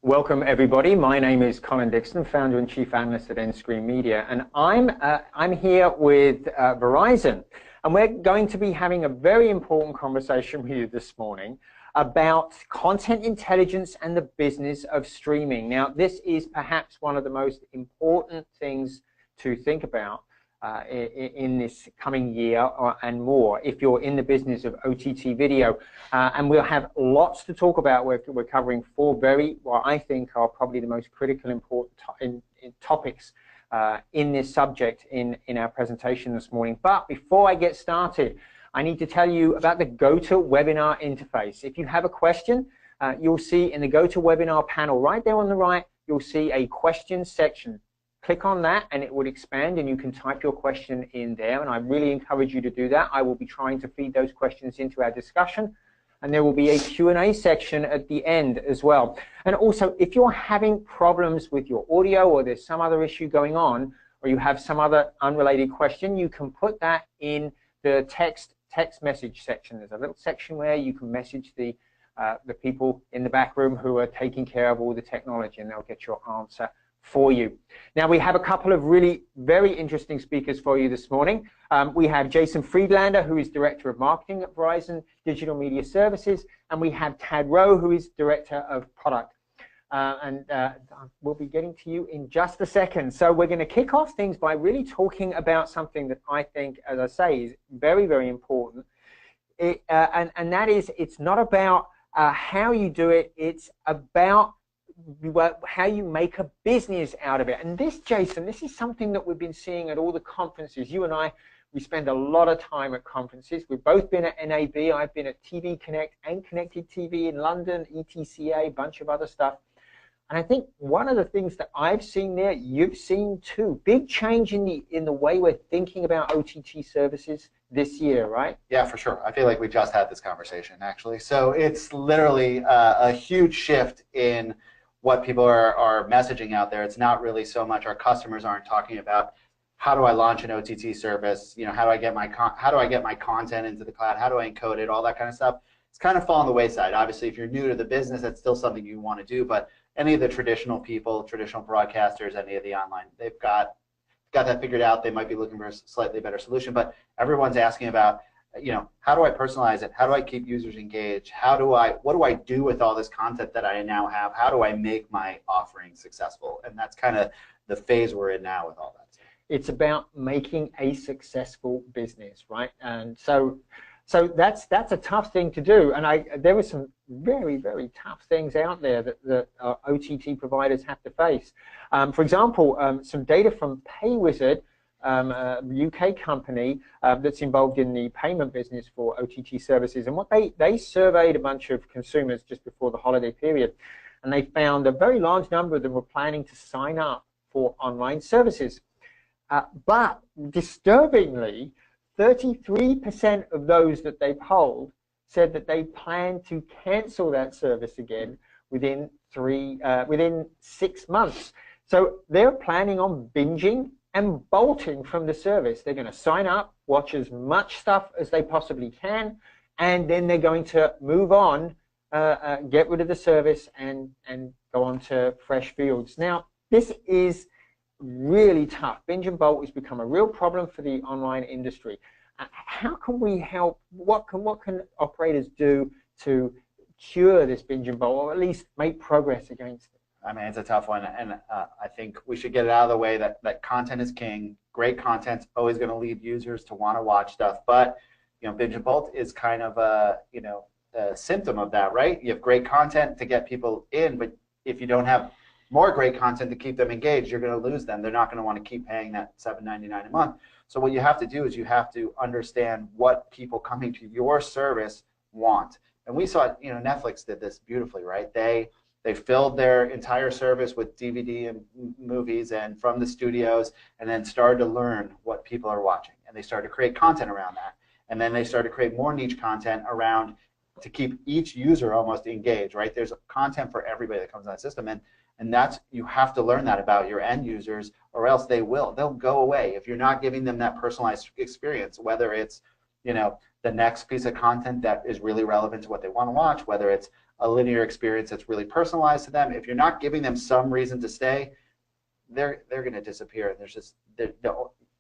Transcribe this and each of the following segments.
Welcome everybody. My name is Colin Dixon, founder and chief analyst at Nscreen Media, and I'm here with Verizon, and we're going to be having a very important conversation with you this morning about content intelligence and the business of streaming. Now, this is perhaps one of the most important things to think about in this coming year and more if you're in the business of OTT video, and we'll have lots to talk about. We're covering four very, what I think are probably the most critical important topics in this subject in our presentation this morning. But before I get started, I need to tell you about the GoToWebinar interface. If you have a question, you'll see in the GoToWebinar panel right there on the right, you'll see a question section. Click on that and it will expand and you can type your question in there, and I really encourage you to do that. I will be trying to feed those questions into our discussion, and there will be a Q&A section at the end as well. And also, if you're having problems with your audio or there's some other issue going on, or you have some other unrelated question, you can put that in the text message section. There's a little section where you can message the people in the back room who are taking care of all the technology, and they'll get your answer for you. Now, we have a couple of really very interesting speakers for you this morning. We have Jason Friedlander, who is Director of Marketing at Verizon Digital Media Services, and we have Tad Rowe, who is Director of Product. We'll be getting to you in just a second. So we're going to kick off things by really talking about something that I think, as I say, is very, very important. And that is, it's not about how you do it, it's about how you make a business out of it. And this, Jason, this is something that we've been seeing at all the conferences. You and I, we spend a lot of time at conferences. We've both been at NAB. I've been at TV Connect and Connected TV in London, ETCA, a bunch of other stuff. And I think one of the things that I've seen there, you've seen too, big change in the way we're thinking about OTT services this year, right? Yeah, for sure. I feel like we just had this conversation, actually. So it's literally a huge shift in what people are messaging out there. It's not really so much, our customers aren't talking about how do I launch an OTT service, you know, how do I get my content into the cloud, how do I encode it, all that kind of stuff. It's kind of fallen the wayside. Obviously, if you're new to the business, that's still something you want to do, but any of the traditional people, traditional broadcasters, any of the online, they've got that figured out. They might be looking for a slightly better solution, but everyone's asking about, you know, how do I personalize it? How do I keep users engaged? What do I do with all this content that I now have? How do I make my offering successful? And that's kind of the phase we're in now with all that. It's about making a successful business, right? And so that's a tough thing to do. And there were some very, very tough things out there that OTT providers have to face. For example, some data from PayWizard, a UK company that's involved in the payment business for OTT services, and what they surveyed a bunch of consumers just before the holiday period, and they found a very large number of them were planning to sign up for online services. But disturbingly, 33% of those that they polled said that they plan to cancel that service again within 6 months. So they're planning on binging and bolting from the service. They're going to sign up, watch as much stuff as they possibly can, and then they're going to move on, get rid of the service, and go on to fresh fields. Now, this is really tough. Binge and bolt has become a real problem for the online industry. How can we help? What can operators do to cure this binge and bolt, or at least make progress against it? I mean, it's a tough one, and I think we should get it out of the way that content is king. Great content's always going to lead users to want to watch stuff, but you know, binge and bolt is kind of a symptom of that, right? You have great content to get people in, but if you don't have more great content to keep them engaged, you're going to lose them. They're not going to want to keep paying that $7.99 a month. So what you have to do is you have to understand what people coming to your service want. And we saw, you know, Netflix did this beautifully, right? They filled their entire service with DVD and movies and from the studios, and then started to learn what people are watching. And they started to create content around that. And then they started to create more niche content around to keep each user almost engaged, right? There's content for everybody that comes on the system. And that's, you have to learn that about your end users, or else they'll go away if you're not giving them that personalized experience, whether it's, you know, the next piece of content that is really relevant to what they want to watch, whether it's a linear experience that's really personalized to them. If you're not giving them some reason to stay, they're going to disappear. And there's just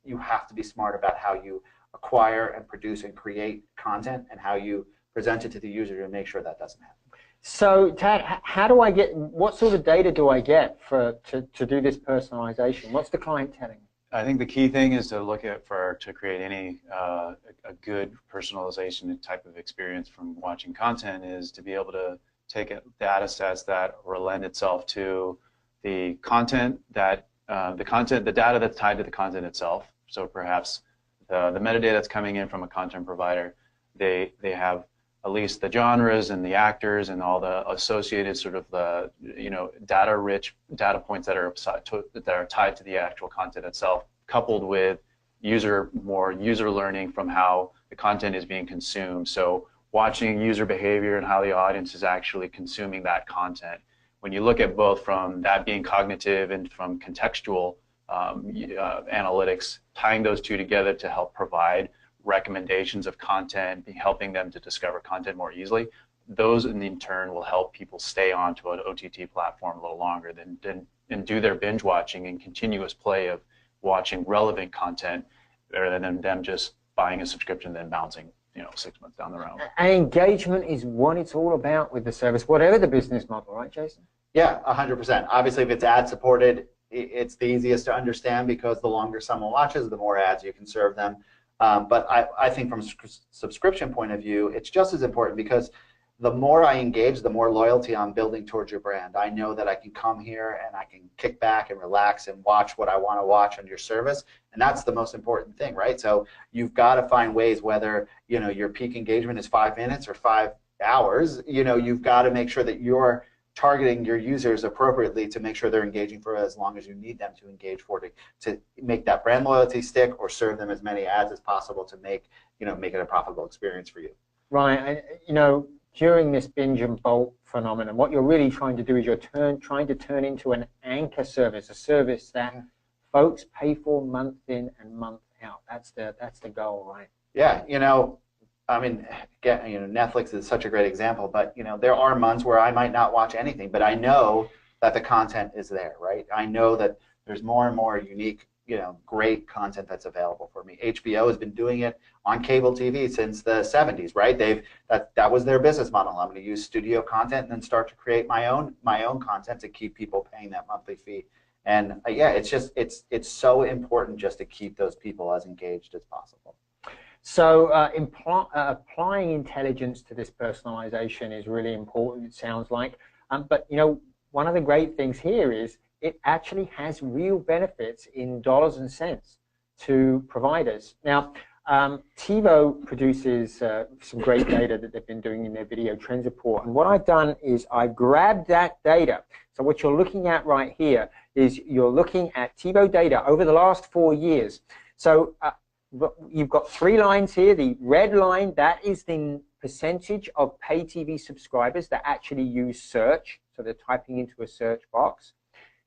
you have to be smart about how you acquire and produce and create content and how you present it to the user to make sure that doesn't happen. So, Tad, how do I get, what sort of data do I get to do this personalization? What's the client telling me? I think the key thing is to look at to create any a good personalization type of experience from watching content is to be able to take data sets that lend itself to the content that the data that's tied to the content itself. So perhaps the metadata that's coming in from a content provider, they have at least the genres and the actors and all the associated sort of the data-rich data points that are tied to the actual content itself, coupled with more user learning from how the content is being consumed. So watching user behavior and how the audience is actually consuming that content. When you look at both from that being cognitive and from contextual analytics, tying those two together to help provide recommendations of content, helping them to discover content more easily, those in turn will help people stay onto an OTT platform a little longer and do their binge watching and continuous play of watching relevant content rather than them just buying a subscription then bouncing 6 months down the road. And engagement is what it's all about with the service, whatever the business model, right, Jason? Yeah, 100%. Obviously, if it's ad supported, it's the easiest to understand because the longer someone watches, the more ads you can serve them. But I think from a subscription point of view, it's just as important because the more I engage, the more loyalty I'm building towards your brand. I know that I can come here and I can kick back and relax and watch what I want to watch on your service, and that's the most important thing, right? So you've got to find ways, whether your peak engagement is 5 minutes or 5 hours. You've got to make sure that you're targeting your users appropriately to make sure they're engaging for as long as you need them to engage for to make that brand loyalty stick, or serve them as many ads as possible to make it a profitable experience for you. Right, and during this binge and bolt phenomenon, what you're really trying to do is trying to turn into an anchor service, a service that folks pay for month in and month out. That's the goal, right? Yeah, I mean, Netflix is such a great example, but there are months where I might not watch anything, but I know that the content is there, right? I know that there's more and more unique, great content that's available for me. HBO has been doing it on cable TV since the 70s, right? That was their business model. I'm going to use studio content and then start to create my own content to keep people paying that monthly fee. And yeah, it's so important just to keep those people as engaged as possible. So applying intelligence to this personalization is really important, it sounds like. But one of the great things here is it actually has real benefits in dollars and cents to providers. Now, TiVo produces some great data that they've been doing in their video trends report. And what I've done is I've grabbed that data. So what you're looking at right here is you're looking at TiVo data over the last 4 years. So you've got 3 lines here. The red line, that is the percentage of pay TV subscribers that actually use search. So they're typing into a search box.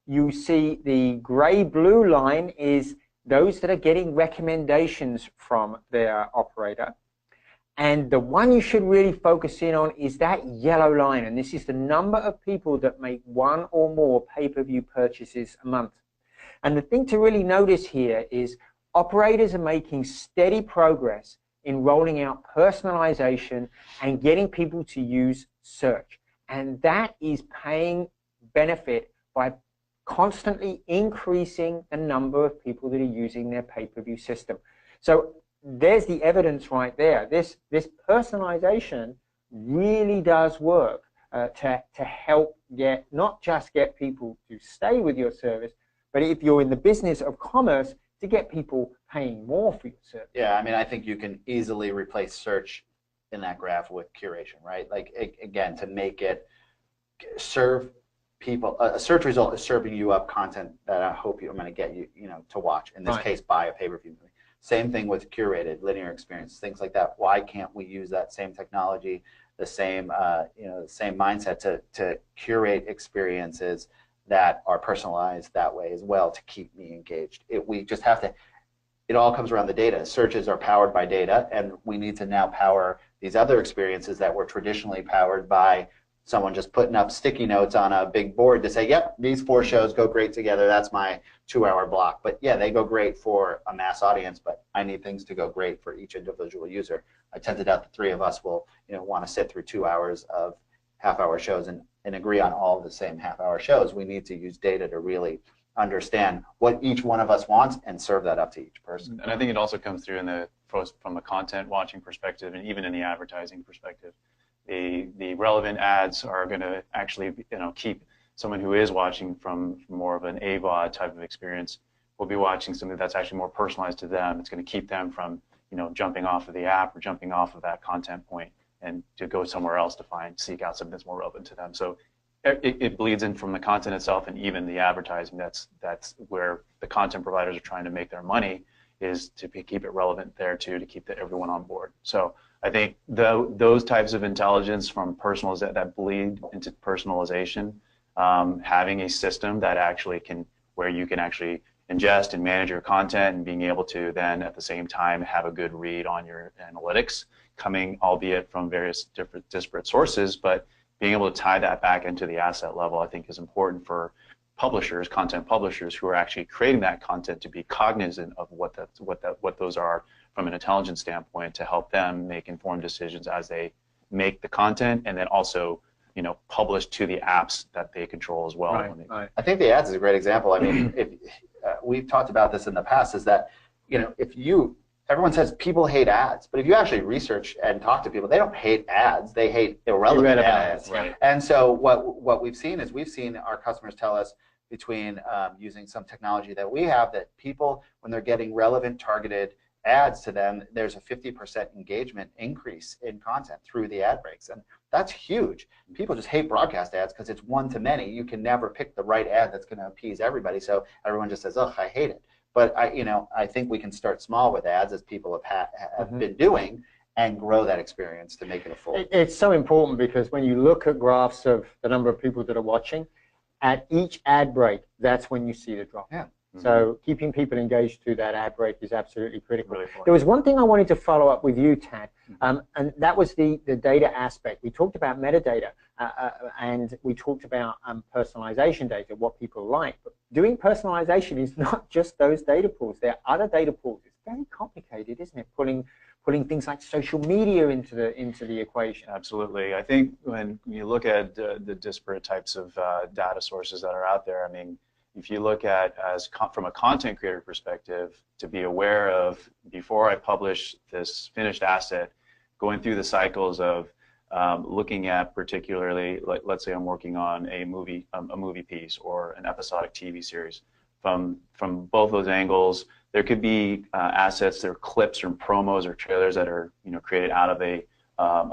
You see the gray-blue line is those that are getting recommendations from their operator. And the one you should really focus in on is that yellow line. And this is the number of people that make 1 or more pay-per-view purchases a month. And the thing to really notice here is operators are making steady progress in rolling out personalization and getting people to use search. And that is paying benefit by constantly increasing the number of people that are using their pay-per-view system. So there's the evidence right there. This personalization really does work to help not just get people to stay with your service, but if you're in the business of commerce, to get people paying more for your service. Yeah, I mean, I think you can easily replace search in that graph with curation, right? Like, again, to make it serve people, a search result is serving you up content that I hope I'm going to get you, to watch. In this case, buy a pay-per-view movie. Same thing with curated linear experience, things like that. Why can't we use that same technology, the same, the same mindset to curate experiences that are personalized that way as well to keep me engaged? We just have to. It all comes around the data. Searches are powered by data, and we need to now power these other experiences that were traditionally powered by someone just putting up sticky notes on a big board to say, yep, these 4 shows go great together. That's my 2-hour block. But yeah, they go great for a mass audience, but I need things to go great for each individual user. I tend to doubt the 3 of us will want to sit through 2 hours of half-hour shows and agree on all of the same half-hour shows. We need to use data to really understand what each one of us wants and serve that up to each person. And I think it also comes through in the from a content watching perspective and even in the advertising perspective. The relevant ads are going to actually keep someone who is watching from more of an AVOD type of experience will be watching something that's actually more personalized to them. It's going to keep them from jumping off of the app or jumping off of that content point and to go somewhere else to seek out something that's more relevant to them. So it bleeds in from the content itself and even the advertising. That's where the content providers are trying to make their money, is to keep it relevant there too, to keep everyone on board. So I think those types of intelligence from that bleed into personalization, having a system that actually where you can actually ingest and manage your content and being able to then at the same time have a good read on your analytics, coming albeit from various disparate sources, but being able to tie that back into the asset level, I think is important for publishers, content publishers who are actually creating that content to be cognizant of what those are from an intelligence standpoint to help them make informed decisions as they make the content and then also publish to the apps that they control as well. Right. I think the ads is a great example. I mean, if we've talked about this in the past, is that everyone says people hate ads, but if you actually research and talk to people, they don't hate ads, they hate irrelevant ads. Right. And so what we've seen is our customers tell us between using some technology that we have that people, when they're getting relevant targeted ads to them, there's a 50% engagement increase in content through the ad breaks. And that's huge. People just hate broadcast ads because it's one to many. You can never pick the right ad that's going to appease everybody. So everyone just says, ugh, I hate it. But I think we can start small with ads, as people have been doing, and grow that experience to make it a full. It's so important because when you look at graphs of the number of people that are watching, at each ad break, that's when you see the drop. Yeah. So keeping people engaged through that ad break is absolutely critical. Really There was one thing I wanted to follow up with you, Tad, and that was the data aspect. We talked about metadata and we talked about personalization data, what people like. But doing personalization is not just those data pools. There are other data pools. It's very complicated, isn't it? Putting things like social media into the equation. Absolutely. I think when you look at the disparate types of data sources that are out there, I mean, if you look at from a content creator perspective, to be aware of before I publish this finished asset, going through the cycles of looking at particularly, let's say I'm working on a movie piece or an episodic TV series. From both those angles, there could be assets, there are clips or promos or trailers that are created out of a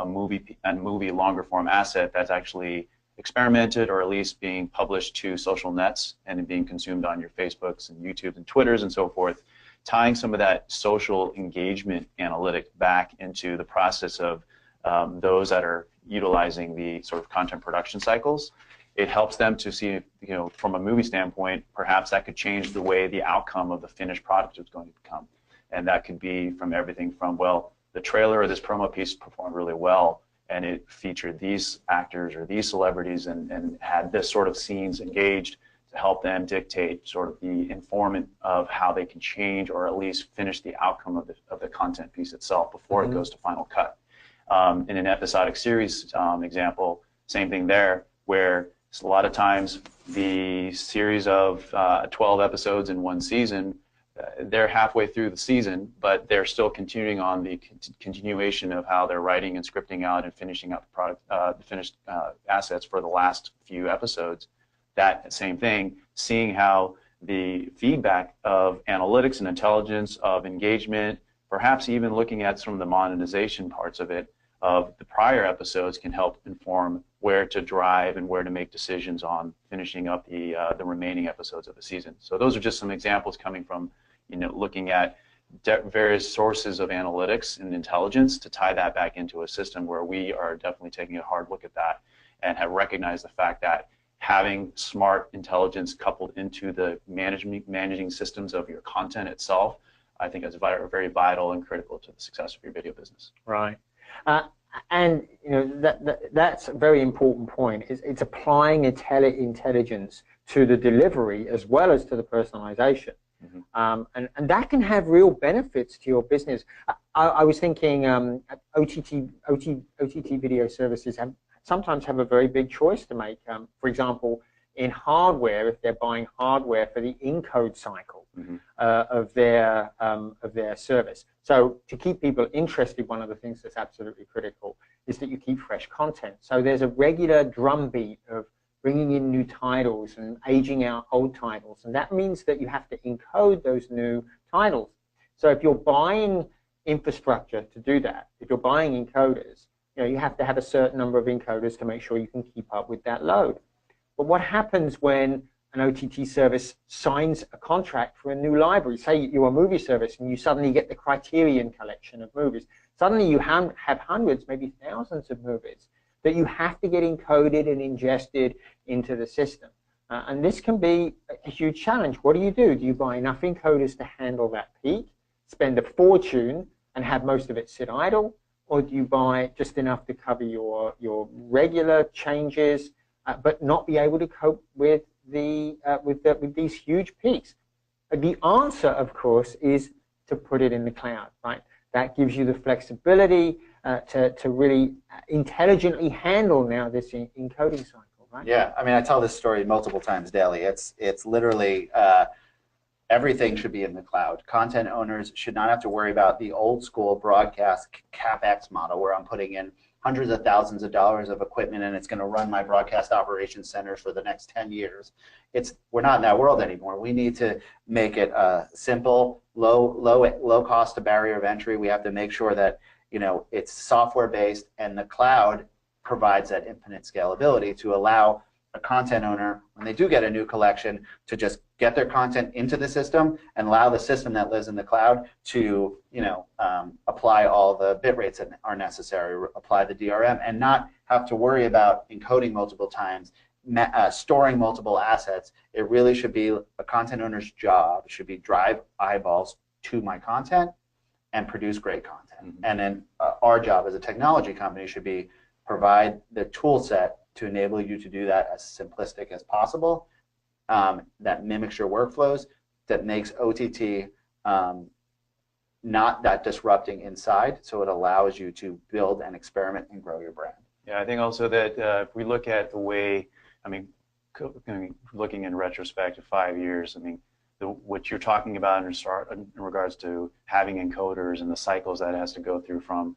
movie longer form asset that's actually experimented or at least being published to social nets and being consumed on your Facebooks and YouTubes and Twitters and so forth, tying some of that social engagement analytics back into the process of those that are utilizing the sort of content production cycles. It helps them to see, from a movie standpoint, perhaps that could change the way the outcome of the finished product is going to become. And that could be from everything from, well, the trailer or this promo piece performed really well, and it featured these actors or these celebrities and had this sort of scenes engaged to help them dictate sort of the informant of how they can change or at least finish the outcome of the content piece itself before it goes to final cut. In an episodic series example, same thing there, where a lot of times the series of 12 episodes in one season, they're halfway through the season, but they're still continuing on the continuation of how they're writing and scripting out and finishing out the product, the finished assets for the last few episodes. That same thing, seeing how the feedback of analytics and intelligence, of engagement, perhaps even looking at some of the monetization parts of it, of the prior episodes can help inform where to drive and where to make decisions on finishing up the remaining episodes of the season. So those are just some examples coming from, looking at various sources of analytics and intelligence to tie that back into a system where we are definitely taking a hard look at that and have recognized the fact that having smart intelligence coupled into the managing systems of your content itself, I think is very vital and critical to the success of your video business. Right. And that's a very important point. It's applying intelligence to the delivery as well as to the personalization. And that can have real benefits to your business. I was thinking OTT video services sometimes have a very big choice to make. For example, in hardware, if they're buying hardware for the encode cycle of their service. So to keep people interested, one of the things that's absolutely critical is that you keep fresh content. So there's a regular drumbeat of bringing in new titles and aging out old titles, and that means that you have to encode those new titles. So if you're buying infrastructure to do that, if you're buying encoders, you have to have a certain number of encoders to make sure you can keep up with that load. But what happens when an OTT service signs a contract for a new library? Say you're a movie service and you suddenly get the Criterion collection of movies. Suddenly you have hundreds, maybe thousands of movies that you have to get encoded and ingested into the system. And this can be a huge challenge. What do? Do you buy enough encoders to handle that peak, spend a fortune, and have most of it sit idle? Or do you buy just enough to cover your regular changes, but not be able to cope with with these huge peaks? The answer, of course, is to put it in the cloud, right? That gives you the flexibility to really intelligently handle now this encoding cycle, right? Yeah, I mean, I tell this story multiple times daily. It's literally everything should be in the cloud. Content owners should not have to worry about the old school broadcast CapEx model where I'm putting in hundreds of thousands of dollars of equipment and it's going to run my broadcast operations centers for the next 10 years. We're not in that world anymore. We need to make it simple, low cost to barrier of entry. We have to make sure that it's software based, and the cloud provides that infinite scalability to allow a content owner, when they do get a new collection, to just get their content into the system and allow the system that lives in the cloud to apply all the bit rates that are necessary, apply the DRM, and not have to worry about encoding multiple times, storing multiple assets. It really should be a content owner's job, should be drive eyeballs to my content and produce great content. And then our job as a technology company should be provide the tool set to enable you to do that as simplistic as possible, that mimics your workflows, that makes OTT not that disrupting inside, so it allows you to build and experiment and grow your brand. Yeah, I think also that if we look at the way, looking in retrospect to 5 years, what you're talking about in regards to having encoders and the cycles that it has to go through from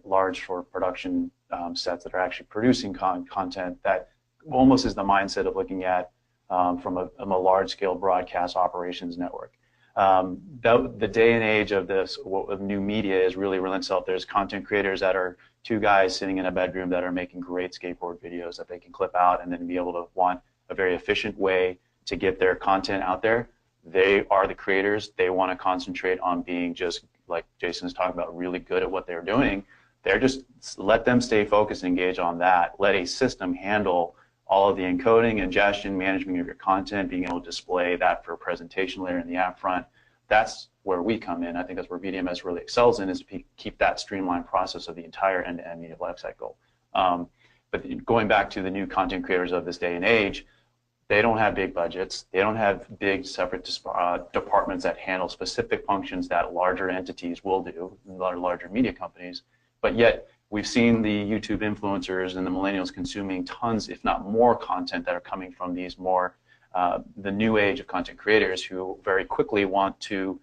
large for production sets that are actually producing content, that almost is the mindset of looking at from a large-scale broadcast operations network. The day and age of new media is really itself. There's content creators that are two guys sitting in a bedroom that are making great skateboard videos that they can clip out and then be able to want a very efficient way to get their content out there. They are the creators. They want to concentrate on being, just like Jason is talking about, really good at what they're doing. They're just, let them stay focused and engage on that. Let a system handle all of the encoding, ingestion, management of your content, being able to display that for a presentation layer in the app front. That's where we come in. I think that's where VDMS really excels in, is to keep that streamlined process of the entire end-to-end media lifecycle. But going back to the new content creators of this day and age, they don't have big budgets. They don't have big separate departments that handle specific functions that larger entities will do, larger media companies. But yet, we've seen the YouTube influencers and the millennials consuming tons, if not more, content that are coming from these more, the new age of content creators who very quickly want to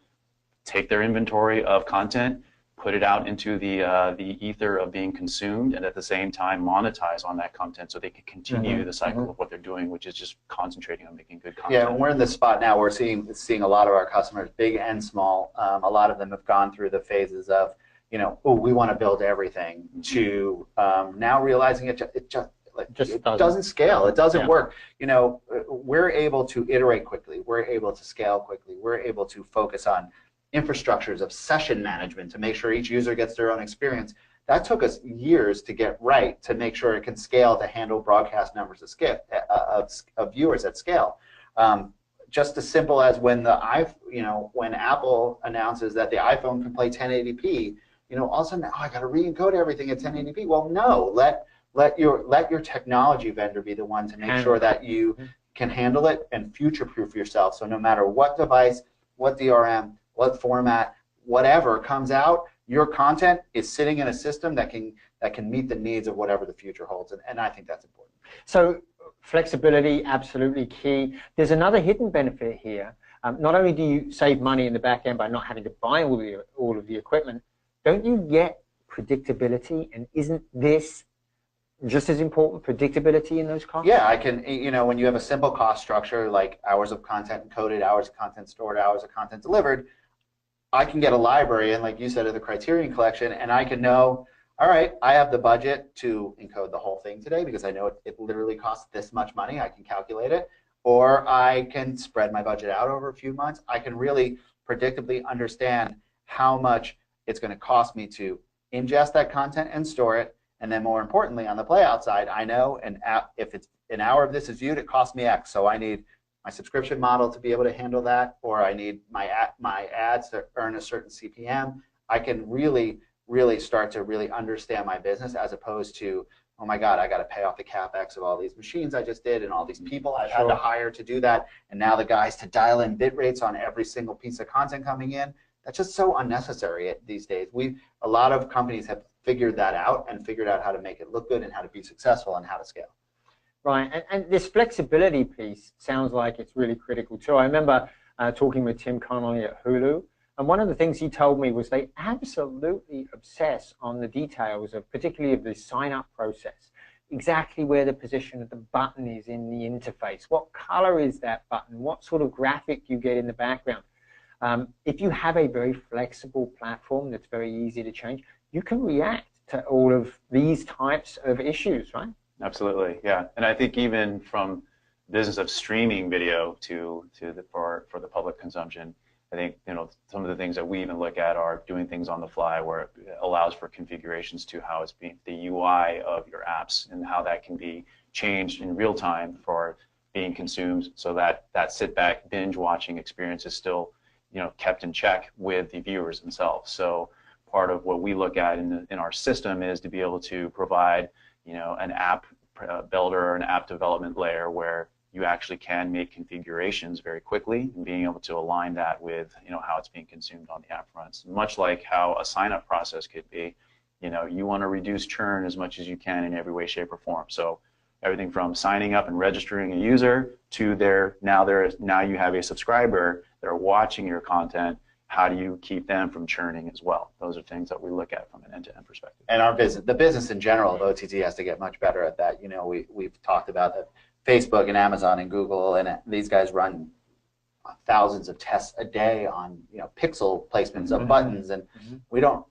take their inventory of content, put it out into the ether of being consumed, and at the same time monetize on that content so they can continue the cycle of what they're doing, which is just concentrating on making good content. Yeah, and we're in this spot now. We're seeing a lot of our customers, big and small. A lot of them have gone through the phases of, oh, we want to build everything, to now realizing it just doesn't scale. It doesn't work. We're able to iterate quickly. We're able to scale quickly. We're able to focus on infrastructures of session management to make sure each user gets their own experience. That took us years to get right, to make sure it can scale to handle broadcast numbers of viewers at scale. Just as simple as when when Apple announces that the iPhone can play 1080p, all of a sudden, oh, I got to re-encode everything at 1080p. Well, no, let your technology vendor be the one to make sure that you can handle it and future-proof yourself. So no matter what device, what DRM, what format, whatever comes out, your content is sitting in a system that can meet the needs of whatever the future holds, and I think that's important. So flexibility, absolutely key. There's another hidden benefit here. Not only do you save money in the back end by not having to buy all of the equipment, don't you get predictability? And isn't this just as important, predictability in those costs? Yeah, I can, when you have a simple cost structure like hours of content encoded, hours of content stored, hours of content delivered, I can get a library, and like you said, of the Criterion collection, and I can know, all right, I have the budget to encode the whole thing today because I know it literally costs this much money. I can calculate it. Or I can spread my budget out over a few months. I can really predictably understand how much it's going to cost me to ingest that content and store it. And then more importantly, on the playout side, I know if it's an hour of this is viewed, it costs me X. So I need my subscription model to be able to handle that, or I need my ads to earn a certain CPM. I can really start to really understand my business, as opposed to, oh my God, I got to pay off the CapEx of all these machines I just did and all these people I've had to hire to do that, and now the guys to dial in bit rates on every single piece of content coming in. That's just so unnecessary these days. A lot of companies have figured that out and figured out how to make it look good and how to be successful and how to scale. Right, and this flexibility piece sounds like it's really critical too. I remember talking with Tim Connolly at Hulu, and one of the things he told me was they absolutely obsess on the details of, particularly of the sign-up process, exactly where the position of the button is in the interface, what color is that button, what sort of graphic you get in the background. If you have a very flexible platform that's very easy to change, you can react to all of these types of issues, right? Absolutely, yeah. And I think even from business of streaming video for the public consumption, I think some of the things that we even look at are doing things on the fly, where it allows for configurations to how it's being, the UI of your apps, and how that can be changed in real time for being consumed, so that sit back binge watching experience is still kept in check with the viewers themselves. So part of what we look at in our system is to be able to provide an app builder, an app development layer where you actually can make configurations very quickly, and being able to align that with how it's being consumed on the app fronts. Much like how a sign-up process could be, you want to reduce churn as much as you can in every way, shape, or form. So everything from signing up and registering a user to now you have a subscriber that are watching your content. How do you keep them from churning as well? Those are things that we look at from an end-to-end perspective. And the business in general of OTT has to get much better at that. We've talked about that. Facebook and Amazon and Google and these guys run thousands of tests a day on pixel placements of buttons, and we don't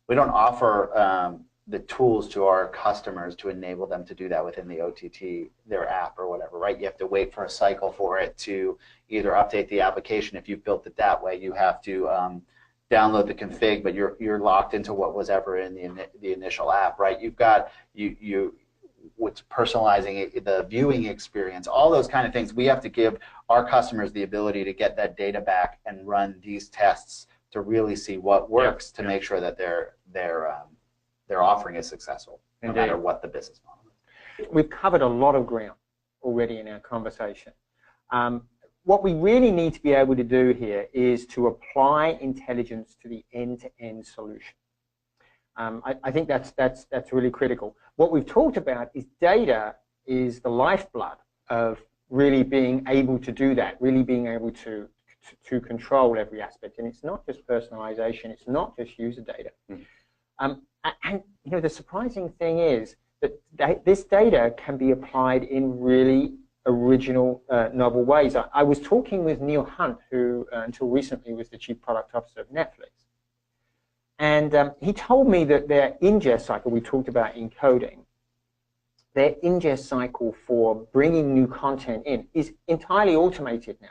offer the tools to our customers to enable them to do that within the OTT, their app or whatever, right? You have to wait for a cycle for it to either update the application. If you've built it that way, you have to download the config, but you're locked into what was ever in the initial app, right? You've got what's personalizing the viewing experience, all those kind of things. We have to give our customers the ability to get that data back and run these tests to really see what works to make sure that their offering is successful, no matter what the business model is. We've covered a lot of ground already in our conversation. What we really need to be able to do here is to apply intelligence to the end-to-end solution. I think that's really critical. What we've talked about is data is the lifeblood of really being able to do that, really being able to control every aspect. And it's not just personalization, it's not just user data. And the surprising thing is that this data can be applied in really original, novel ways. I was talking with Neil Hunt, who until recently was the Chief Product Officer of Netflix. And he told me that their ingest cycle, we talked about encoding, their ingest cycle for bringing new content in is entirely automated now.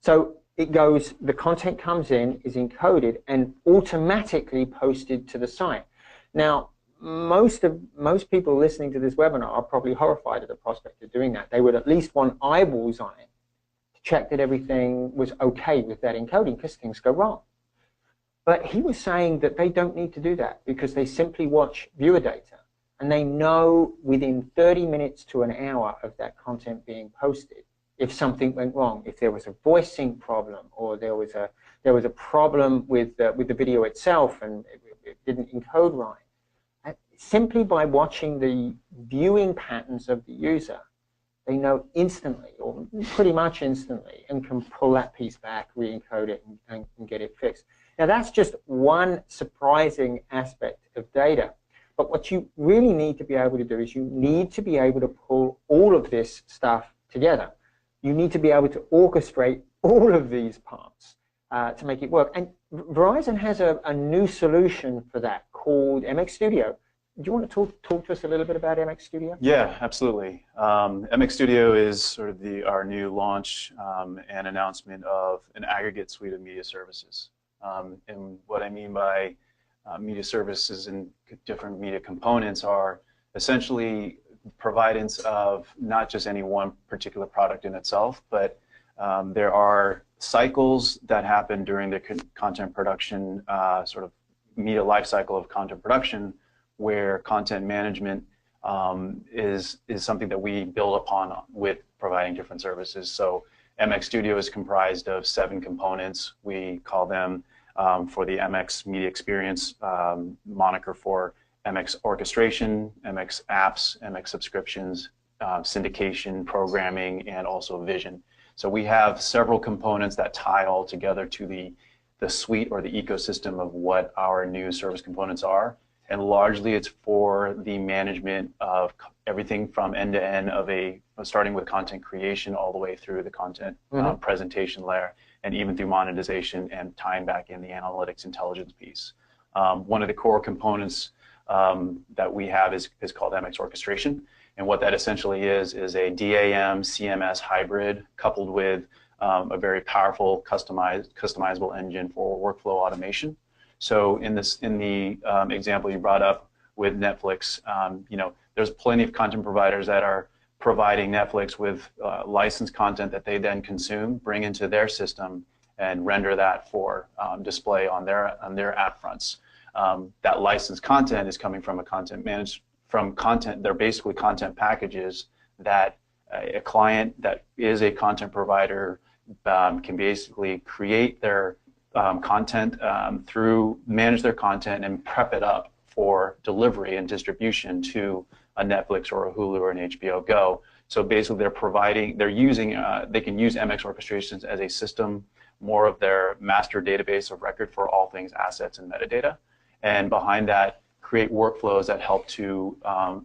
So it goes, the content comes in, is encoded, and automatically posted to the site. Now, most people listening to this webinar are probably horrified at the prospect of doing that. They would at least want eyeballs on it to check that everything was okay with that encoding, because things go wrong. But he was saying that they don't need to do that because they simply watch viewer data and they know within 30 minutes to an hour of that content being posted if something went wrong, if there was a voice sync problem or there was a problem with the video itself and it didn't encode right. And simply by watching the viewing patterns of the user, they know instantly, or pretty much instantly, and can pull that piece back, re-encode it, and get it fixed. Now, that's just one surprising aspect of data. But what you really need to be able to do is you need to be able to pull all of this stuff together. You need to be able to orchestrate all of these parts to make it work. And Verizon has a new solution for that called MX Studio. Do you want to talk to us a little bit about MX Studio? Yeah, absolutely. MX Studio is sort of our new launch and announcement of an aggregate suite of media services. And what I mean by media services and different media components are essentially providence of not just any one particular product in itself, but there are cycles that happen during the content production, sort of media life cycle of content production, where content management is something that we build upon with providing different services. So MX Studio is comprised of 7 components. We call them, for the MX Media Experience moniker, for MX Orchestration, MX Apps, MX Subscriptions, syndication, programming, and also vision. So we have several components that tie all together to the suite or the ecosystem of what our new service components are. And largely it's for the management of everything from end to end of starting with content creation all the way through the content presentation layer, and even through monetization and tying back in the analytics intelligence piece. One of the core components that we have is called MX Orchestration. And what that essentially is a DAM CMS hybrid coupled with a very powerful customizable engine for workflow automation. So in the example you brought up with Netflix, there's plenty of content providers that are providing Netflix with licensed content that they then consume, bring into their system, and render that for display on their app fronts. That licensed content is coming from they're basically content packages that a client that is a content provider can basically create their content manage their content and prep it up for delivery and distribution to a Netflix or a Hulu or an HBO Go. So basically they can use MX Orchestrations as a system, more of their master database of record for all things assets and metadata. And behind that, create workflows that help to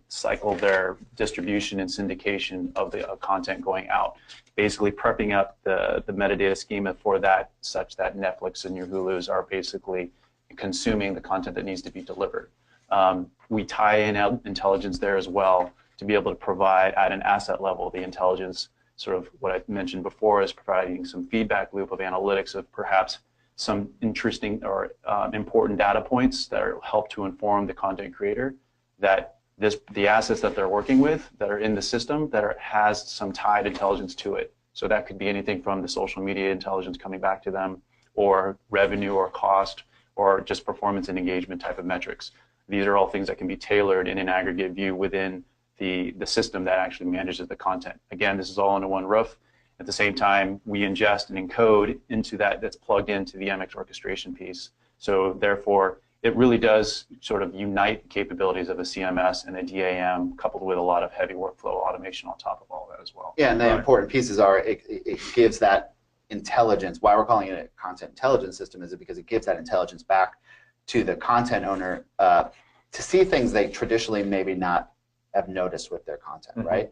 cycle their distribution and syndication of the content going out. Basically prepping up the metadata schema for that, such that Netflix and your Hulus are basically consuming the content that needs to be delivered. We tie in intelligence there as well to be able to provide at an asset level the intelligence, sort of what I mentioned before, is providing some feedback loop of analytics of perhaps some interesting or important data points that help to inform the content creator that the assets that they're working with that are in the system has some tied intelligence to it. So that could be anything from the social media intelligence coming back to them, or revenue or cost, or just performance and engagement type of metrics. These are all things that can be tailored in an aggregate view within the system that actually manages the content. Again, this is all under one roof. At the same time, we ingest and encode into that's plugged into the MX Orchestration piece. So therefore, it really does sort of unite capabilities of a CMS and a DAM, coupled with a lot of heavy workflow automation on top of all that as well. Yeah, and the important pieces are it gives that intelligence. Why we're calling it a content intelligence system is because it gives that intelligence back to the content owner to see things they traditionally maybe not have noticed with their content, right?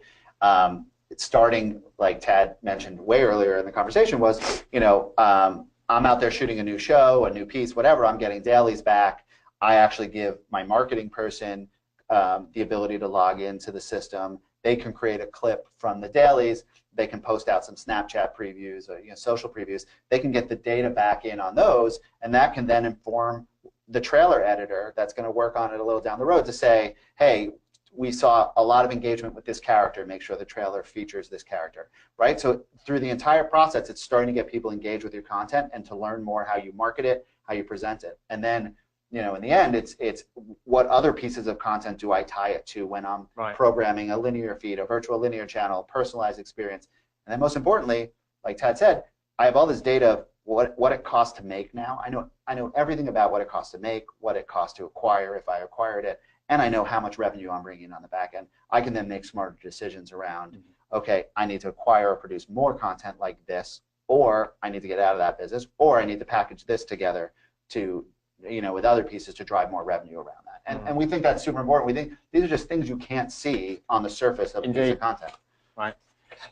It's starting, like Tad mentioned way earlier in the conversation, was, I'm out there shooting a new show, a new piece, whatever, I'm getting dailies back. I actually give my marketing person the ability to log into the system. They can create a clip from the dailies. They can post out some Snapchat previews or social previews. They can get the data back in on those, and that can then inform the trailer editor that's going to work on it a little down the road to say, hey, we saw a lot of engagement with this character, make sure the trailer features this character, right? So through the entire process, it's starting to get people engaged with your content and to learn more how you market it, how you present it. And then, in the end, it's what other pieces of content do I tie it to when I'm programming a linear feed, a virtual linear channel, personalized experience. And then most importantly, like Tad said, I have all this data of what it costs to make now. I know everything about what it costs to make, what it costs to acquire if I acquired it, and I know how much revenue I'm bringing in on the back end. I can then make smarter decisions around, okay, I need to acquire or produce more content like this, or I need to get out of that business, or I need to package this together to, with other pieces to drive more revenue around that. And we think that's super important. We think these are just things you can't see on the surface of a piece of content. Right.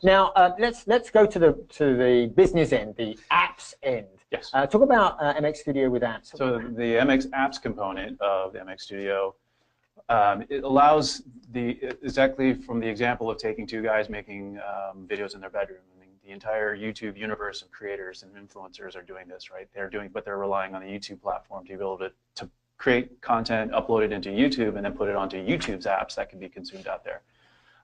Now let's go to the business end, the apps end. Yes. Talk about MX Studio with apps. So the MX Apps component of the MX Studio, it allows exactly from the example of taking two guys making videos in their bedroom. I mean, the entire YouTube universe of creators and influencers are doing this, right? But they're relying on the YouTube platform to be able to create content, upload it into YouTube, and then put it onto YouTube's apps that can be consumed out there.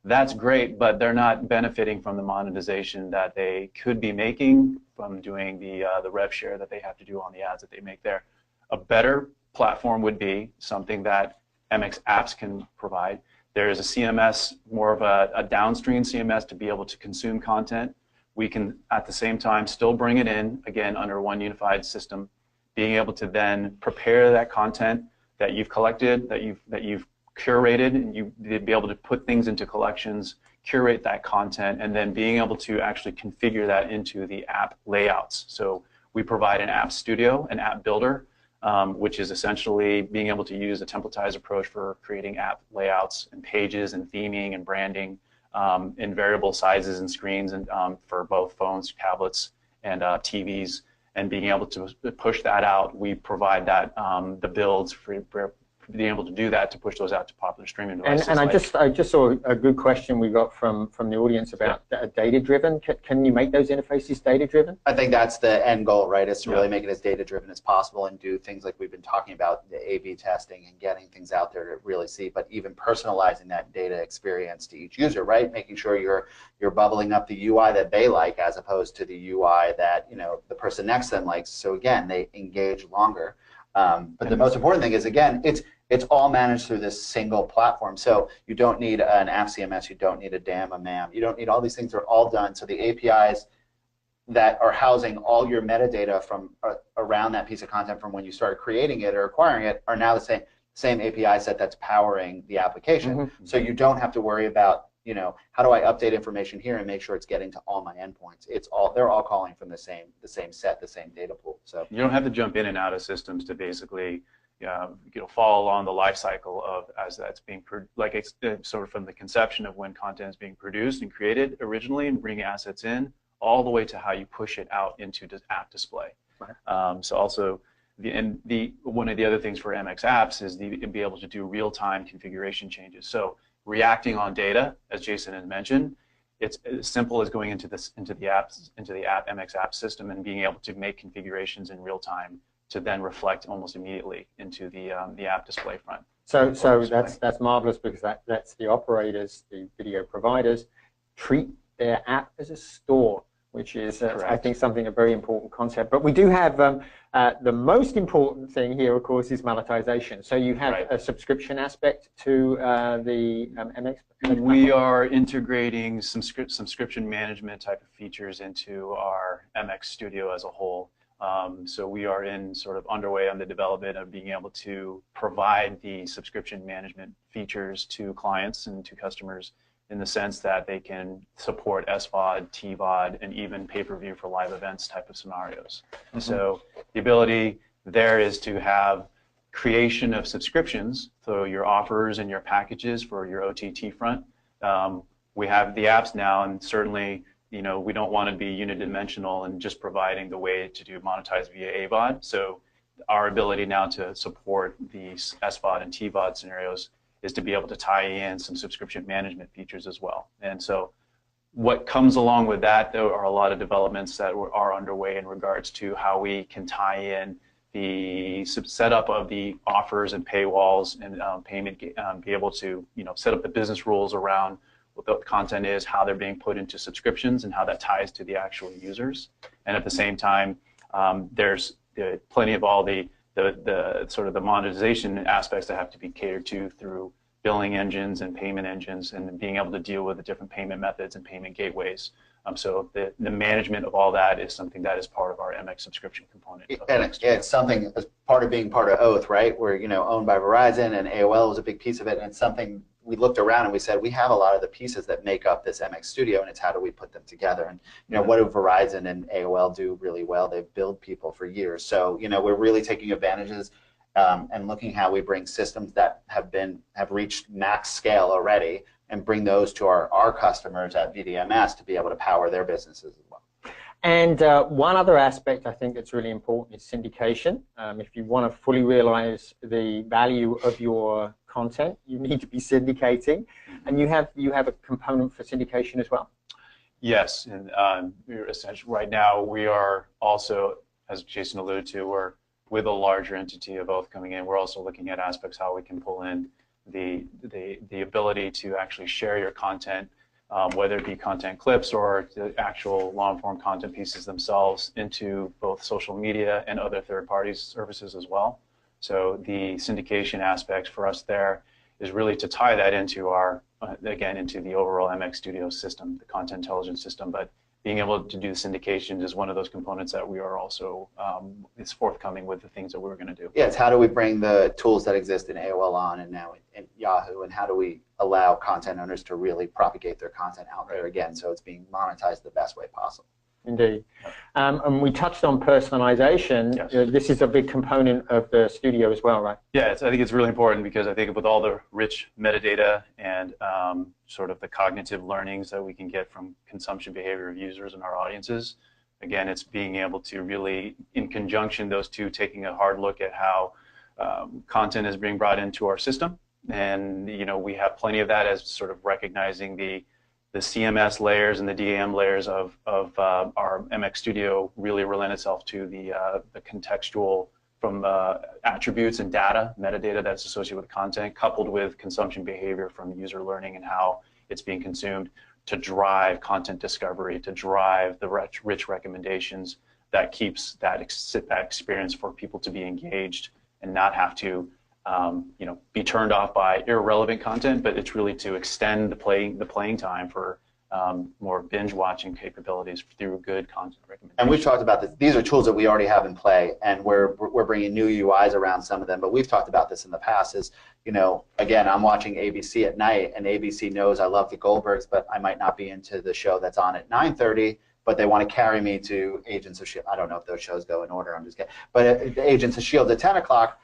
That's great, but they're not benefiting from the monetization that they could be making from doing the rev share that they have to do on the ads that they make there. A better platform would be something that MX Apps can provide. There is a CMS, more of a downstream CMS to be able to consume content. We can, at the same time, still bring it in, again, under one unified system, being able to then prepare that content that you've collected, that you've curated, and you'd be able to put things into collections, curate that content, and then being able to actually configure that into the app layouts. So we provide an app studio, an app builder, which is essentially being able to use a templatized approach for creating app layouts and pages and theming and branding in variable sizes and screens, and for both phones, tablets, and TVs, and being able to push that out. We provide that the builds for being able to do that, to push those out to popular streaming devices. And I just saw a good question we got from the audience about data-driven. Can you make those interfaces data-driven? I think that's the end goal, right? Is to really make it as data-driven as possible and do things like we've been talking about, the A/B testing and getting things out there to really see, but even personalizing that data experience to each user, right? Making sure you're bubbling up the UI that they like as opposed to the UI that the person next to them likes. So again, they engage longer. But the most important thing is, again, it's all managed through this single platform. So you don't need an app CMS, you don't need a DAM, a MAM, you don't need all these things. They're all done. So the APIs that are housing all your metadata from around that piece of content from when you started creating it or acquiring it are now the same API set that's powering the application. So you don't have to worry about, how do I update information here and make sure it's getting to all my endpoints? They're all calling from the same set, the same data pool. So you don't have to jump in and out of systems to basically follow along the life cycle of as that's being sort of from the conception of when content is being produced and created originally and bring assets in, all the way to how you push it out into the app display. Right. So also one of the other things for MX Apps is be able to do real-time configuration changes. So reacting on data, as Jason had mentioned, it's as simple as going into the MX Apps system and being able to make configurations in real time to then reflect almost immediately into the app display front. So that's marvelous, because that lets the operators, the video providers, treat their app as a store, which is, I think, a very important concept. But we do have the most important thing here, of course, is monetization. So you have a subscription aspect to the MX. We are integrating some subscription management type of features into our MX Studio as a whole. So we are sort of underway on the development of being able to provide the subscription management features to clients and to customers, in the sense that they can support SVOD, TVOD, and even pay-per-view for live events type of scenarios. So the ability there is to have creation of subscriptions, so your offers and your packages for your OTT front. We have the apps now, and certainly we don't want to be unidimensional and just providing the way to do monetize via AVOD. So our ability now to support these SVOD and TVOD scenarios is to be able to tie in some subscription management features as well. And so what comes along with that, there are a lot of developments that are underway in regards to how we can tie in the setup of the offers and paywalls and payment, be able to set up the business rules around what the content is, how they're being put into subscriptions, and how that ties to the actual users. And at the same time, there's plenty of all the sort of the monetization aspects that have to be catered to through billing engines and payment engines, and being able to deal with the different payment methods and payment gateways. So the management of all that is something that is part of our MX subscription component. And it's something as part of being part of Oath, right? We're owned by Verizon, and AOL was a big piece of it, and it's something we looked around and we said we have a lot of the pieces that make up this MX Studio, and it's how do we put them together? And what do Verizon and AOL do really well? They build people for years. So we're really taking advantages and looking how we bring systems that have reached max scale already and bring those to our customers at VDMS to be able to power their businesses as well. And one other aspect I think that's really important is syndication. If you want to fully realize the value of your content, you need to be syndicating, and you have a component for syndication as well. Yes, and we're essentially right now we are also, as Jason alluded to, we're with a larger entity of Oath coming in. We're also looking at aspects how we can pull in the ability to actually share your content, whether it be content clips or the actual long-form content pieces themselves, into both social media and other third-party services as well. So the syndication aspect for us there is really to tie that into our, again, into the overall MX Studio system, the content intelligence system. But being able to do syndication is one of those components that we are also, is forthcoming with the things that we're going to do. Yeah, it's how do we bring the tools that exist in AOL on and now in Yahoo, and how do we allow content owners to really propagate their content out there again, so it's being monetized the best way possible. Indeed. And we touched on personalization. Yes. This is a big component of the studio as well, right? Yeah, I think it's really important because I think with all the rich metadata and sort of the cognitive learnings that we can get from consumption behavior of users and our audiences, again, it's being able to really, in conjunction, those two, taking a hard look at how content is being brought into our system. And we have plenty of that as sort of recognizing the CMS layers and the DAM layers of our MX Studio really lend itself to the contextual from attributes and data, metadata that's associated with content, coupled with consumption behavior from user learning and how it's being consumed to drive content discovery, to drive the rich recommendations that keeps that experience for people to be engaged and not have to be turned off by irrelevant content, but it's really to extend the playing time for more binge watching capabilities through good content recommendations. And we've talked about this. These are tools that we already have in play, and we're bringing new UIs around some of them. But we've talked about this in the past. Again, I'm watching ABC at night, and ABC knows I love the Goldbergs, but I might not be into the show that's on at 9:30. But they want to carry me to Agents of S.H.I.E.L.D. I don't know if those shows go in order. I'm just kidding. But Agents of S.H.I.E.L.D. at 10 o'clock.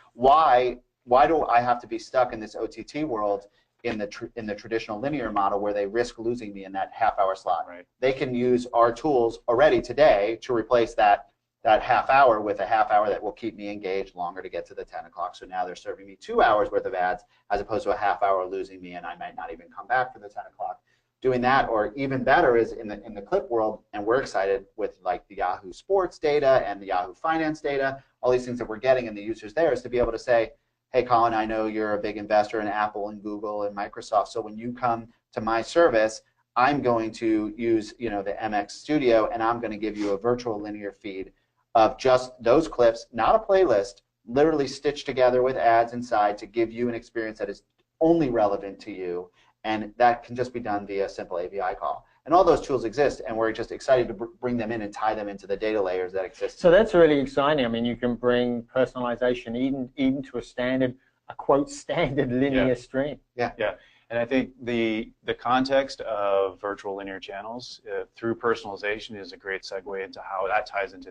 Why do I have to be stuck in this OTT world in the traditional linear model where they risk losing me in that half-hour slot? Right. They can use our tools already today to replace that half hour with a half hour that will keep me engaged longer to get to the 10 o'clock. So now they're serving me 2 hours worth of ads as opposed to a half hour losing me, and I might not even come back for the 10 o'clock. Doing that, or even better, is in the clip world, and we're excited with like the Yahoo Sports data and the Yahoo Finance data, all these things that we're getting and the users there, is to be able to say, hey, Colin, I know you're a big investor in Apple and Google and Microsoft, so when you come to my service, I'm going to use the MX Studio, and I'm going to give you a virtual linear feed of just those clips, not a playlist, literally stitched together with ads inside to give you an experience that is only relevant to you, and that can just be done via a simple API call. And all those tools exist, and we're just excited to bring them in and tie them into the data layers that exist. So that's really exciting. I mean, you can bring personalization even to a quote standard linear stream. Yeah. And I think the context of virtual linear channels through personalization is a great segue into how that ties into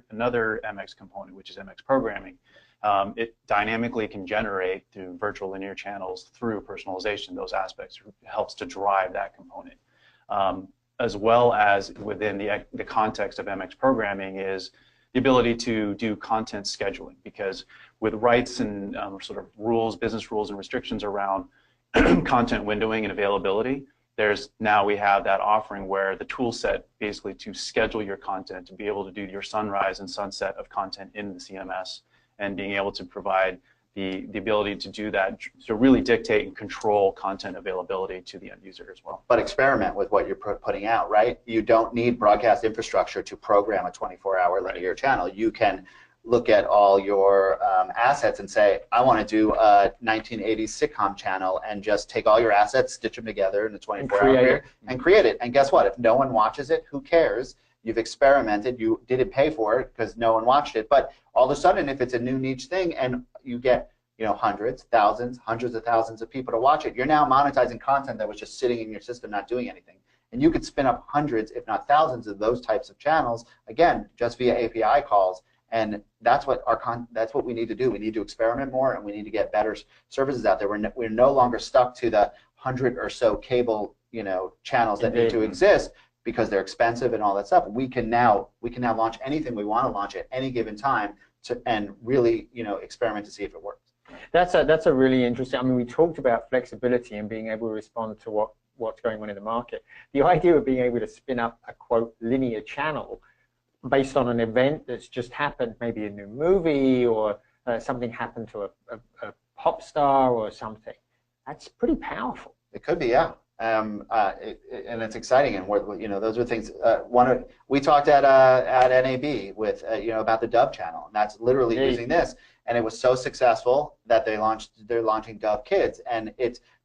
another MX component, which is MX programming. It dynamically can generate through virtual linear channels through personalization. Those aspects helps to drive that component. As well as within the context of MX programming is the ability to do content scheduling, because with rights and sort of rules, business rules and restrictions around content windowing and availability, now we have that offering where the tool set basically to schedule your content, to be able to do your sunrise and sunset of content in the CMS, and being able to provide the ability to do that, to really dictate and control content availability to the end user as well. But experiment with what you're putting out, right? You don't need broadcast infrastructure to program a 24-hour linear channel. You can look at all your assets and say, I want to do a 1980s sitcom channel and just take all your assets, stitch them together in a 24-hour period, and create it. And guess what? If no one watches it, who cares? You've experimented. You didn't pay for it because no one watched it. But all of a sudden, if it's a new niche thing and you get hundreds, thousands, hundreds of thousands of people to watch it, you're now monetizing content that was just sitting in your system not doing anything. And you could spin up hundreds, if not thousands, of those types of channels, again, just via API calls. And that's what we need to do. We need to experiment more, and we need to get better services out there. We're no longer stuck to the 100 or so cable channels that need to exist because they're expensive and all that stuff. We can now launch anything we want to launch at any given time and really experiment to see if it works. That's a really interesting. I mean, we talked about flexibility and being able to respond to what's going on in the market. The idea of being able to spin up a quote linear channel based on an event that's just happened, maybe a new movie or something happened to a pop star or something. That's pretty powerful. It could be, yeah. And it's exciting, and those are things. We talked at NAB with about the Dove channel, and that's literally using this, and it was so successful that they're launching Dove Kids, and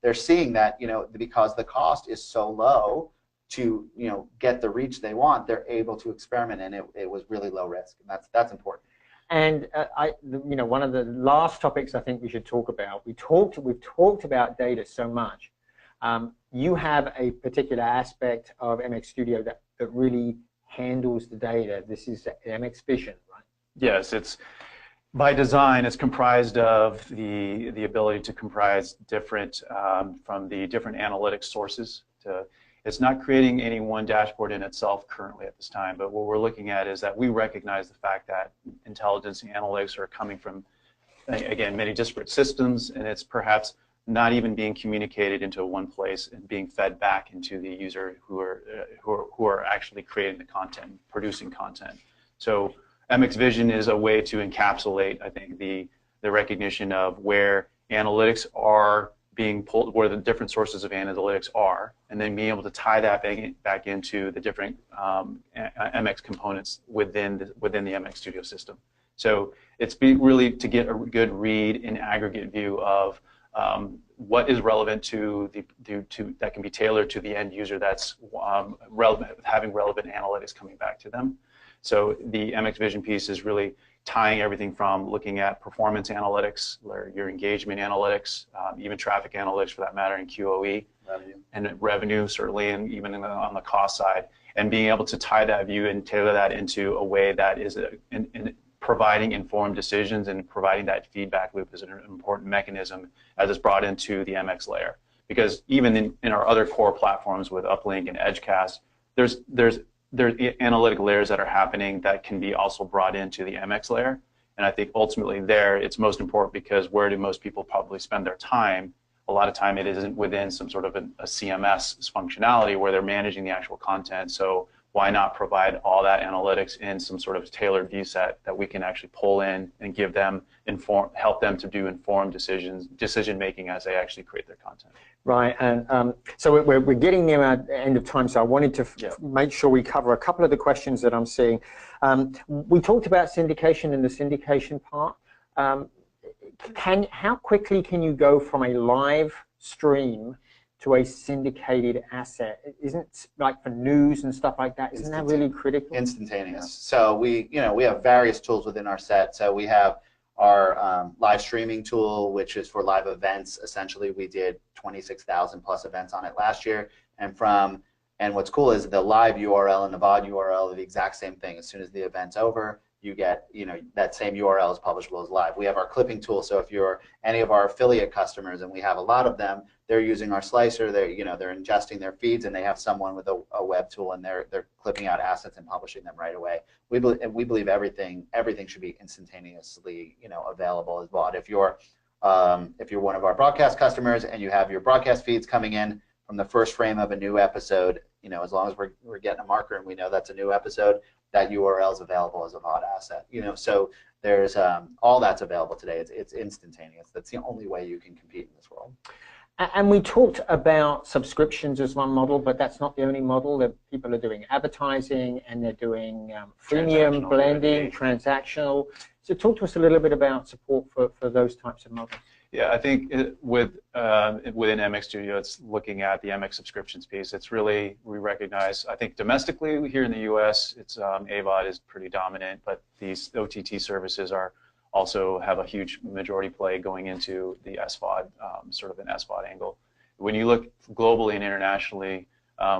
they're seeing that because the cost is so low to get the reach they want, they're able to experiment, and it was really low risk, and that's important. And one of the last topics I think we should talk about. We've talked about data so much. You have a particular aspect of MX Studio that really handles the data. This is MX Vision, right? Yes, it's by design. It's comprised of the ability to comprise different from the different analytics sources. It's not creating any one dashboard in itself currently at this time, but what we're looking at is that we recognize the fact that intelligence and analytics are coming from, again, many disparate systems, and it's perhaps not even being communicated into one place and being fed back into the user who are actually creating the content, producing content. So MX Vision is a way to encapsulate, I think, the recognition of where analytics are being pulled, where the different sources of analytics are, and then being able to tie that back into the different MX components within the MX Studio system. So it's really to get a good read and aggregate view of what is relevant that can be tailored to the end user that's having relevant analytics coming back to them. So the MX Vision piece is really tying everything from looking at performance analytics, your engagement analytics, even traffic analytics for that matter, and QoE, and revenue certainly, and even on the cost side, and being able to tie that view and tailor that into a way that is providing informed decisions, and providing that feedback loop is an important mechanism as it's brought into the MX layer. Because even in our other core platforms with Uplink and Edgecast, there's analytic layers that are happening that can be also brought into the MX layer. And I think ultimately there it's most important, because where do most people probably spend their time? A lot of time it isn't within some sort of a CMS functionality where they're managing the actual content. So why not provide all that analytics in some sort of tailored view set that we can actually pull in and give them help them to do informed decision making as they actually create their content. Right, and so we're getting near our end of time, so I wanted to make sure we cover a couple of the questions that I'm seeing. We talked about syndication and the syndication part. How quickly can you go from a live stream to a syndicated asset? Isn't, like for news and stuff like that, isn't that really critical? Instantaneous. So we have various tools within our set. So we have our live streaming tool, which is for live events. Essentially, we did 26,000 plus events on it last year. And what's cool is the live URL and the VOD URL are the exact same thing. As soon as the event's over, you get, that same URL is publishable as live. We have our clipping tool, so if you're any of our affiliate customers, and we have a lot of them, they're using our slicer, they're ingesting their feeds, and they have someone with a web tool, and they're clipping out assets and publishing them right away. We believe everything should be instantaneously, available as VOD. If you're one of our broadcast customers and you have your broadcast feeds coming in from the first frame of a new episode, as long as we're getting a marker and we know that's a new episode, that URL is available as a VOD asset. So there's all that's available today. It's instantaneous. That's the only way you can compete in this world. And we talked about subscriptions as one model, but that's not the only model. That people are doing advertising and they're doing freemium blending, transactional. So talk to us a little bit about support for those types of models. Yeah, I think within MX Studio, it's looking at the MX subscriptions piece. It's really, we recognize, I think domestically here in the US, it's AVOD is pretty dominant, but these OTT services also have a huge majority play going into the SVOD, sort of an SVOD angle. When you look globally and internationally,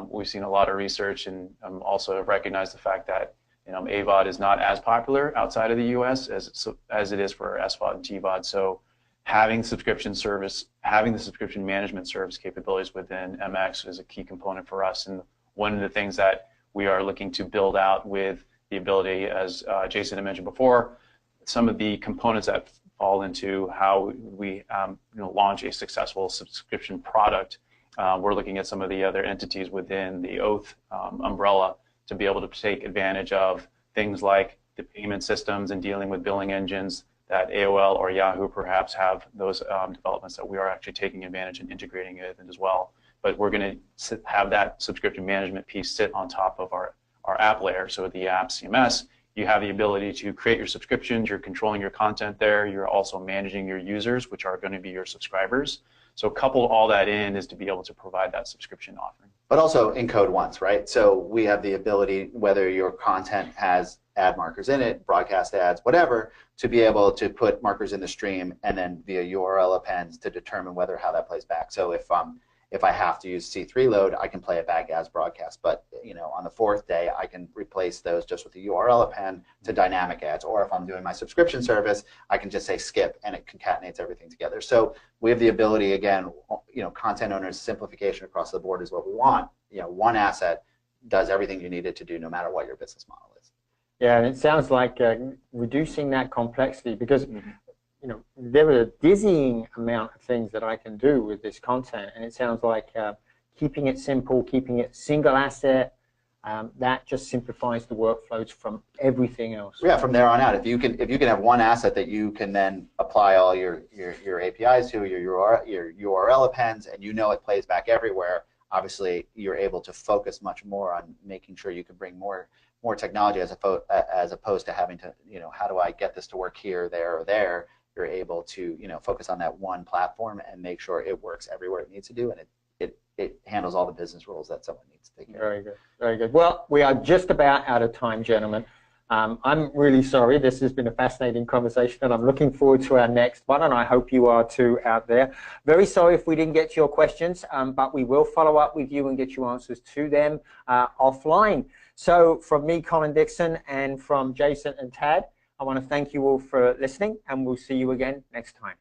we've seen a lot of research and also recognize the fact that AVOD is not as popular outside of the US as it is for SVOD and TVOD. So having subscription service, having the subscription management service capabilities within MX is a key component for us. And one of the things that we are looking to build out with the ability, as Jason had mentioned before, some of the components that fall into how we launch a successful subscription product. We're looking at some of the other entities within the Oath umbrella to be able to take advantage of things like the payment systems and dealing with billing engines that AOL or Yahoo perhaps have those developments that we are actually taking advantage and integrating it as well. But we're going to have that subscription management piece sit on top of our app layer. So the app CMS, you have the ability to create your subscriptions, you're controlling your content there, you're also managing your users, which are going to be your subscribers. So couple all that in is to be able to provide that subscription offering. But also encode once, right? So we have the ability, whether your content has ad markers in it, broadcast ads, whatever, to be able to put markers in the stream and then via URL appends to determine how that plays back. So if I have to use C3 load, I can play it back as broadcast. But on the fourth day, I can replace those just with the URL append to dynamic ads. Or if I'm doing my subscription service, I can just say skip and it concatenates everything together. So we have the ability, again, content owners, simplification across the board is what we want. One asset does everything you need it to do, no matter what your business model is. Yeah, and it sounds like reducing that complexity, because there are a dizzying amount of things that I can do with this content, and it sounds like keeping it simple, keeping it single asset, that just simplifies the workflows from everything else. Yeah, from there on out, if you can have one asset that you can then apply all your APIs to, your URL appends, and it plays back everywhere. Obviously, you're able to focus much more on making sure you can bring more technology as opposed to having to, how do I get this to work here, there, or there. You're able to, focus on that one platform and make sure it works everywhere it needs to do, and it handles all the business rules that someone needs to take care of. Very good, very good. Well, we are just about out of time, gentlemen. I'm really sorry. This has been a fascinating conversation, and I'm looking forward to our next one, and I hope you are too out there. Very sorry if we didn't get to your questions, but we will follow up with you and get you answers to them offline. So from me, Colin Dixon, and from Jason and Tad, I want to thank you all for listening, and we'll see you again next time.